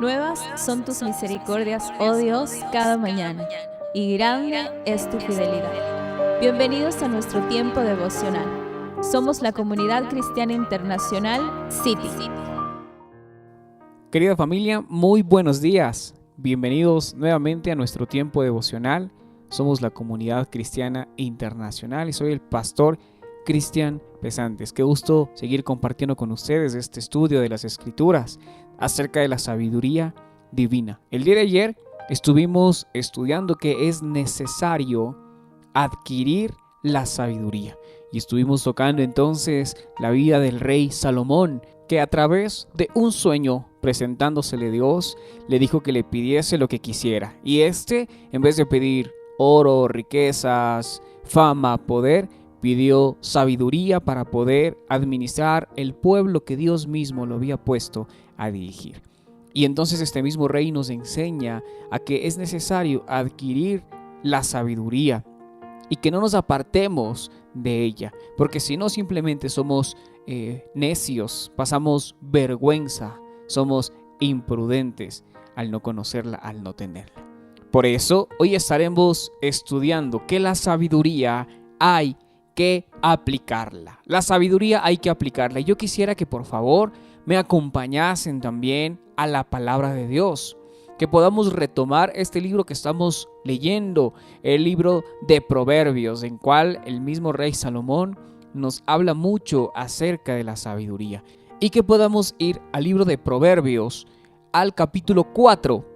Nuevas son tus misericordias, oh Dios, cada mañana, y grande es tu fidelidad. Bienvenidos a nuestro tiempo devocional. Somos la Comunidad Cristiana Internacional City. Querida familia, muy buenos días. Bienvenidos nuevamente a nuestro tiempo devocional. Somos la Comunidad Cristiana Internacional y soy el pastor Cristian Pesantes. Qué gusto seguir compartiendo con ustedes este estudio de las Escrituras acerca de la sabiduría divina. El día de ayer estuvimos estudiando que es necesario adquirir la sabiduría y estuvimos tocando entonces la vida del rey Salomón, que a través de un sueño presentándosele Dios le dijo que le pidiese lo que quisiera, y en vez de pedir oro, riquezas, fama, poder, pidió sabiduría para poder administrar el pueblo que Dios mismo lo había puesto a dirigir. Y entonces este mismo rey nos enseña a que es necesario adquirir la sabiduría y que no nos apartemos de ella, porque si no simplemente somos necios, pasamos vergüenza, somos imprudentes al no conocerla, al no tenerla. Por eso hoy estaremos estudiando que la sabiduría hay que aplicarla. La sabiduría hay que aplicarla. Y yo quisiera que por favor me acompañasen también a la palabra de Dios, que podamos retomar este libro que estamos leyendo, el libro de Proverbios, en cual el mismo rey Salomón nos habla mucho acerca de la sabiduría, y que podamos ir al libro de Proverbios, al capítulo 4,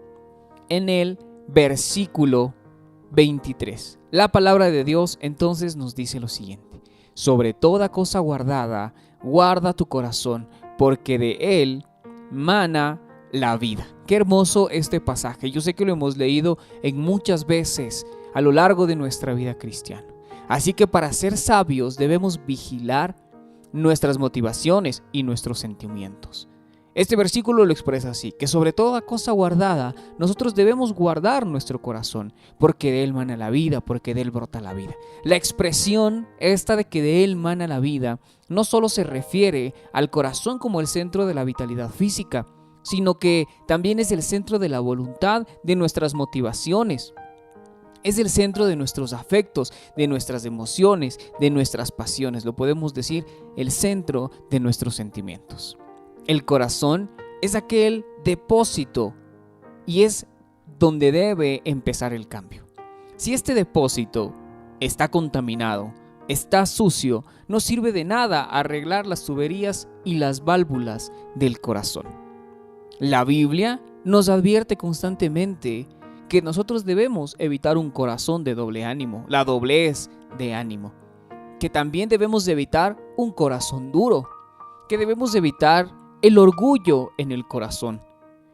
en el versículo 23. La palabra de Dios entonces nos dice lo siguiente: sobre toda cosa guardada, guarda tu corazón, porque de él mana la vida. Qué hermoso este pasaje. Yo sé que lo hemos leído en muchas veces a lo largo de nuestra vida cristiana. Así que para ser sabios debemos vigilar nuestras motivaciones y nuestros sentimientos. Este versículo lo expresa así, que sobre toda cosa guardada, nosotros debemos guardar nuestro corazón, porque de él mana la vida, porque de él brota la vida. La expresión esta de que de él mana la vida no solo se refiere al corazón como el centro de la vitalidad física, sino que también es el centro de la voluntad, de nuestras motivaciones. Es el centro de nuestros afectos, de nuestras emociones, de nuestras pasiones. Lo podemos decir, el centro de nuestros sentimientos. El corazón es aquel depósito y es donde debe empezar el cambio. Si este depósito está contaminado, está sucio, no sirve de nada arreglar las tuberías y las válvulas del corazón. La Biblia nos advierte constantemente que nosotros debemos evitar un corazón de doble ánimo, la doblez de ánimo, que también debemos evitar un corazón duro, que debemos evitar el orgullo en el corazón,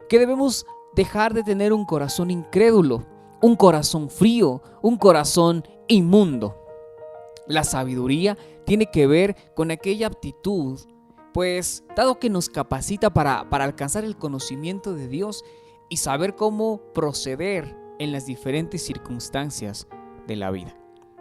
que debemos dejar de tener un corazón incrédulo, un corazón frío, un corazón inmundo. La sabiduría tiene que ver con aquella aptitud, pues dado que nos capacita para alcanzar el conocimiento de Dios y saber cómo proceder en las diferentes circunstancias de la vida.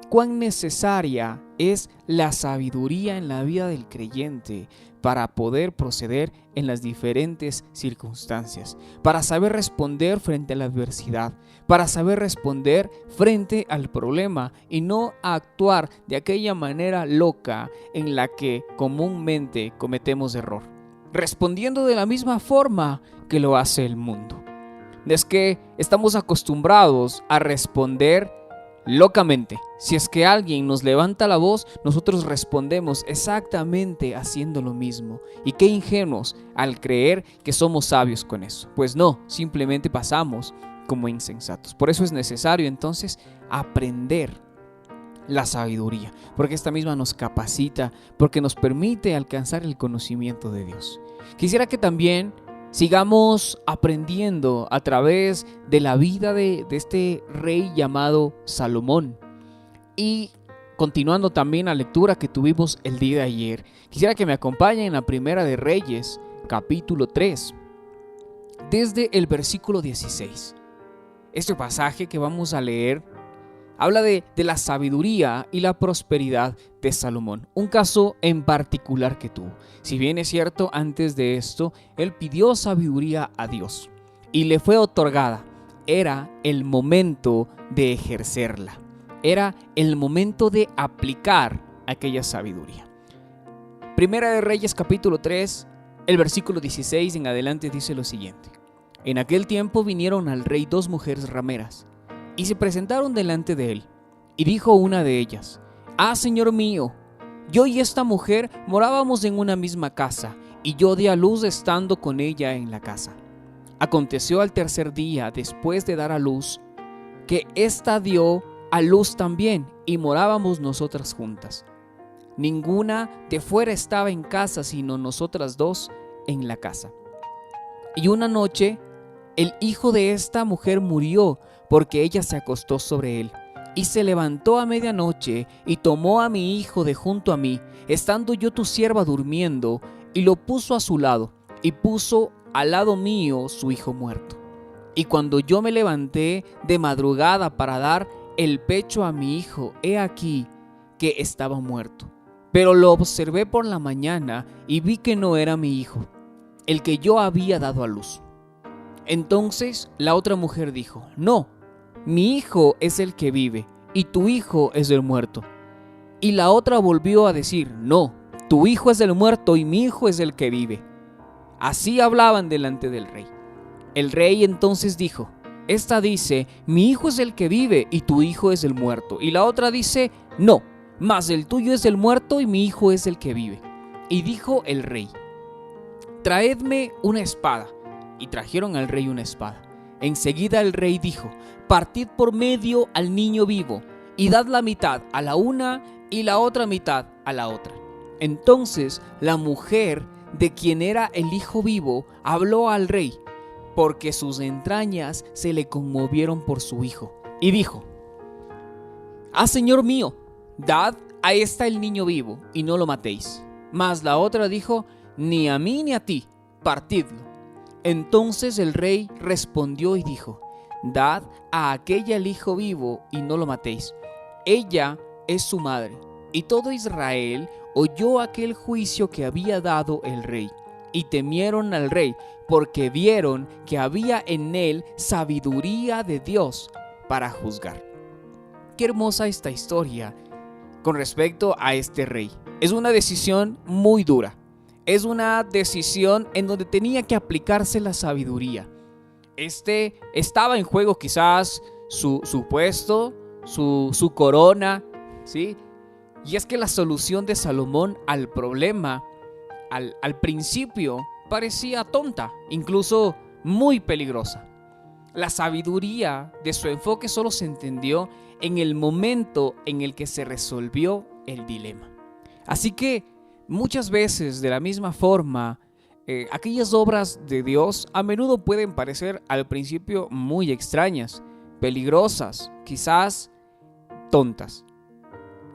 Cuán necesaria es la sabiduría en la vida del creyente para poder proceder en las diferentes circunstancias, para saber responder frente a la adversidad, para saber responder frente al problema y no actuar de aquella manera loca en la que comúnmente cometemos error, respondiendo de la misma forma que lo hace el mundo. Es que estamos acostumbrados a responder locamente. Si es que alguien nos levanta la voz, nosotros respondemos exactamente haciendo lo mismo. Y qué ingenuos al creer que somos sabios con eso. Pues no, simplemente pasamos como insensatos. Por eso es necesario entonces aprender la sabiduría, porque esta misma nos capacita, porque nos permite alcanzar el conocimiento de Dios. Quisiera que también sigamos aprendiendo a través de la vida de este rey llamado Salomón. Y continuando también la lectura que tuvimos el día de ayer, quisiera que me acompañen en la Primera de Reyes, capítulo 3, desde el versículo 16. Este pasaje que vamos a leer habla de la sabiduría y la prosperidad de Salomón, un caso en particular que tuvo. Si bien es cierto, antes de esto, él pidió sabiduría a Dios. y le fue otorgada. Era el momento de ejercerla. Era el momento de aplicar aquella sabiduría. Primera de Reyes capítulo 3, el versículo 16 en adelante dice lo siguiente. En aquel tiempo vinieron al rey 2 mujeres rameras y se presentaron delante de él. Y dijo una de ellas: «Ah, señor mío, yo y esta mujer morábamos en una misma casa, y yo di a luz estando con ella en la casa. Aconteció al tercer día, después de dar a luz, que ésta dio a luz también, y morábamos nosotras juntas. Ninguna de fuera estaba en casa, sino nosotras 2 en la casa. Y una noche, el hijo de esta mujer murió, porque ella se acostó sobre él. Y se levantó a medianoche y tomó a mi hijo de junto a mí, estando yo tu sierva durmiendo, y lo puso a su lado, y puso al lado mío su hijo muerto. Y cuando yo me levanté de madrugada para dar el pecho a mi hijo, he aquí que estaba muerto. Pero lo observé por la mañana y vi que no era mi hijo, el que yo había dado a luz». Entonces la otra mujer dijo: «No, mi hijo es el que vive, y tu hijo es el muerto». Y la otra volvió a decir: «No, tu hijo es el muerto y mi hijo es el que vive». Así hablaban delante del rey. El rey entonces dijo: «Esta dice: mi hijo es el que vive y tu hijo es el muerto». Y la otra dice: «No, mas el tuyo es el muerto y mi hijo es el que vive». Y dijo el rey: «Traedme una espada». Y trajeron al rey una espada. Enseguida el rey dijo: «Partid por medio al niño vivo, y dad la mitad a la una y la otra mitad a la otra». Entonces la mujer de quien era el hijo vivo habló al rey, porque sus entrañas se le conmovieron por su hijo, y dijo: «Ah, señor mío, dad a esta el niño vivo, y no lo matéis». Mas la otra dijo: «Ni a mí ni a ti, partidlo». Entonces el rey respondió y dijo: «Dad a aquella el hijo vivo y no lo matéis. Ella es su madre». Y todo Israel oyó aquel juicio que había dado el rey, y temieron al rey, porque vieron que había en él sabiduría de Dios para juzgar. Qué hermosa esta historia con respecto a este rey. Es una decisión muy dura. Es una decisión en donde tenía que aplicarse la sabiduría. Estaba en juego quizás su puesto, su corona, ¿sí? Y es que la solución de Salomón al problema, al principio, parecía tonta, incluso muy peligrosa. La sabiduría de su enfoque solo se entendió en el momento en el que se resolvió el dilema. Así que muchas veces, de la misma forma, aquellas obras de Dios a menudo pueden parecer al principio muy extrañas, peligrosas, quizás tontas.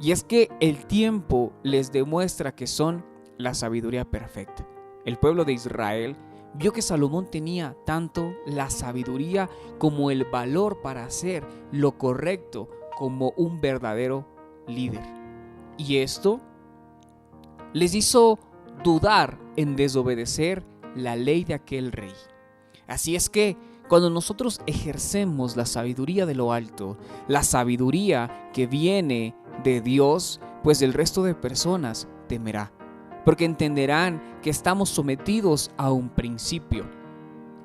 Y es que el tiempo les demuestra que son la sabiduría perfecta. El pueblo de Israel vio que Salomón tenía tanto la sabiduría como el valor para hacer lo correcto como un verdadero líder. Y esto les hizo dudar en desobedecer la ley de aquel rey. Así es que cuando nosotros ejercemos la sabiduría de lo alto, la sabiduría que viene de Dios, pues el resto de personas temerá, porque entenderán que estamos sometidos a un principio.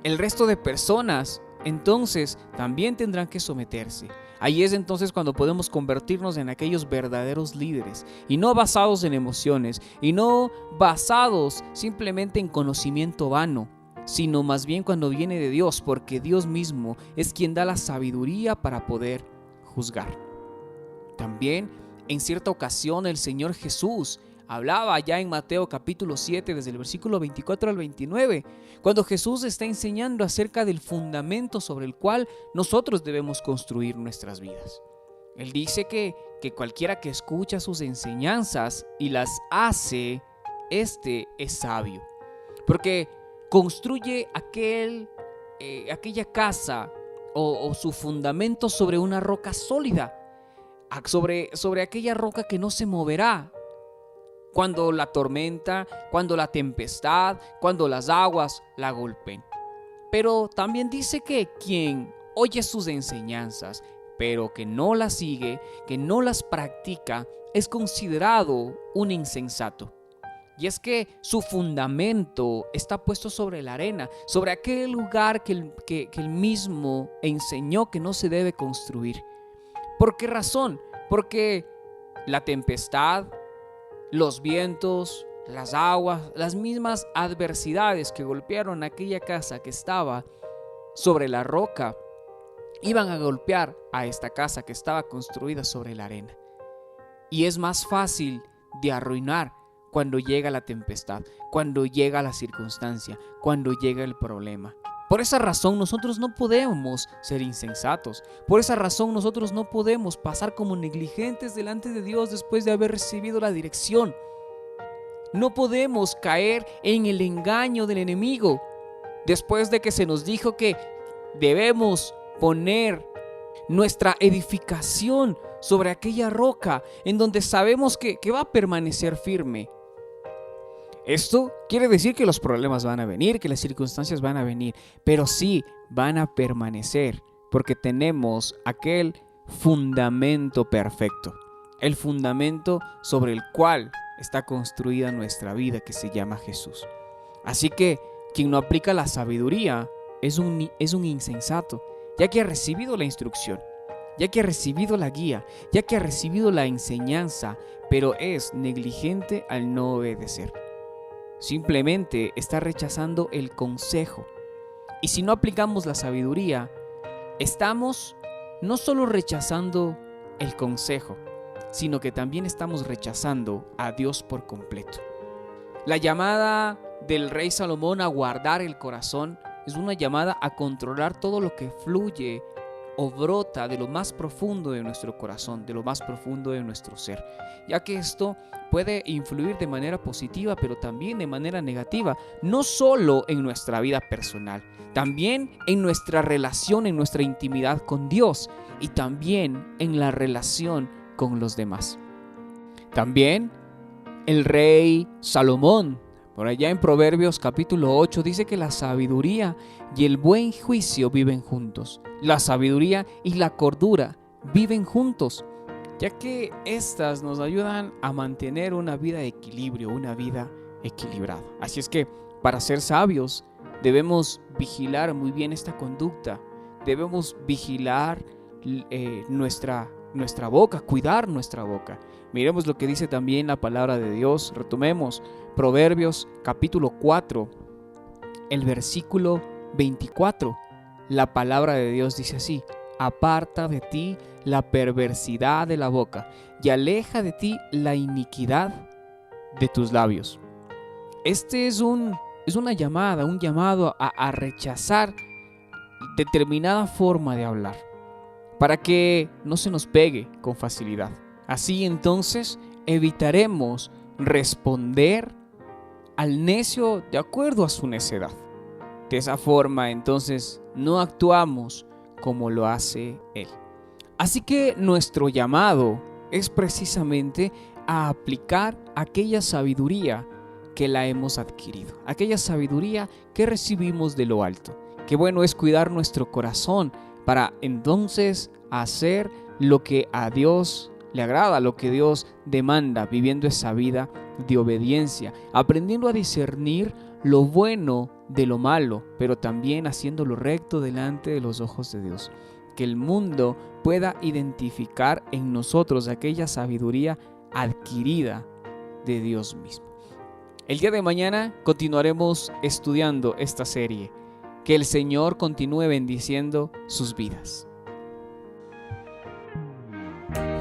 El resto de personas entonces también tendrán que someterse. Ahí es entonces cuando podemos convertirnos en aquellos verdaderos líderes, y no basados en emociones, y no basados simplemente en conocimiento vano, sino más bien cuando viene de Dios, porque Dios mismo es quien da la sabiduría para poder juzgar. También en cierta ocasión el Señor Jesús hablaba ya en Mateo capítulo 7, desde el versículo 24 al 29, cuando Jesús está enseñando acerca del fundamento sobre el cual nosotros debemos construir nuestras vidas. Él dice que cualquiera que escucha sus enseñanzas y las hace, este es sabio, porque construye aquella casa o su fundamento sobre una roca sólida, sobre aquella roca que no se moverá cuando la tormenta, cuando la tempestad, cuando las aguas la golpeen. Pero también dice que quien oye sus enseñanzas, pero que no las sigue, que no las practica, es considerado un insensato. Y es que su fundamento está puesto sobre la arena, sobre aquel lugar que él mismo enseñó que no se debe construir. ¿Por qué razón? Porque la tempestad, los vientos, las aguas, las mismas adversidades que golpearon aquella casa que estaba sobre la roca, iban a golpear a esta casa que estaba construida sobre la arena. Y es más fácil de arruinar cuando llega la tempestad, cuando llega la circunstancia, cuando llega el problema. Por esa razón nosotros no podemos ser insensatos. Por esa razón nosotros no podemos pasar como negligentes delante de Dios después de haber recibido la dirección. No podemos caer en el engaño del enemigo después de que se nos dijo que debemos poner nuestra edificación sobre aquella roca en donde sabemos que va a permanecer firme. Esto quiere decir que los problemas van a venir, que las circunstancias van a venir, pero sí van a permanecer porque tenemos aquel fundamento perfecto, el fundamento sobre el cual está construida nuestra vida, que se llama Jesús. Así que quien no aplica la sabiduría es un insensato, ya que ha recibido la instrucción, ya que ha recibido la guía, ya que ha recibido la enseñanza, pero es negligente al no obedecer. Simplemente está rechazando el consejo. Y si no aplicamos la sabiduría, estamos no solo rechazando el consejo, sino que también estamos rechazando a Dios por completo. La llamada del rey Salomón a guardar el corazón es una llamada a controlar todo lo que fluye o brota de lo más profundo de nuestro corazón, de lo más profundo de nuestro ser, ya que esto puede influir de manera positiva, pero también de manera negativa, no solo en nuestra vida personal, también en nuestra relación, en nuestra intimidad con Dios y también en la relación con los demás. También el rey Salomón, por allá en Proverbios capítulo 8, dice que la sabiduría y el buen juicio viven juntos. La sabiduría y la cordura viven juntos, ya que estas nos ayudan a mantener una vida de equilibrio, una vida equilibrada. Así es que para ser sabios debemos vigilar muy bien esta conducta, debemos vigilar nuestra boca, cuidar nuestra boca. Miremos lo que dice también la palabra de Dios. Retomemos Proverbios capítulo 4, el versículo 24. La palabra de Dios dice así: aparta de ti la perversidad de la boca y aleja de ti la iniquidad de tus labios. Este es un llamado a rechazar determinada forma de hablar para que no se nos pegue con facilidad. Así entonces evitaremos responder al necio de acuerdo a su necedad. De esa forma entonces no actuamos como lo hace él. Así que nuestro llamado es precisamente a aplicar aquella sabiduría que la hemos adquirido, aquella sabiduría que recibimos de lo alto. Qué bueno es cuidar nuestro corazón para entonces hacer lo que a Dios le agrada, lo que Dios demanda, viviendo esa vida de obediencia, aprendiendo a discernir lo bueno de lo malo, pero también haciendo lo recto delante de los ojos de Dios. Que el mundo pueda identificar en nosotros aquella sabiduría adquirida de Dios mismo. El día de mañana continuaremos estudiando esta serie. Que el Señor continúe bendiciendo sus vidas.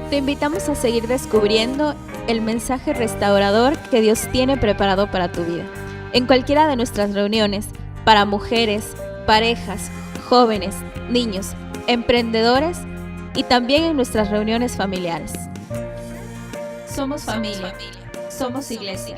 Te invitamos a seguir descubriendo el mensaje restaurador que Dios tiene preparado para tu vida. En cualquiera de nuestras reuniones, para mujeres, parejas, jóvenes, niños, emprendedores y también en nuestras reuniones familiares. Somos familia, somos iglesia.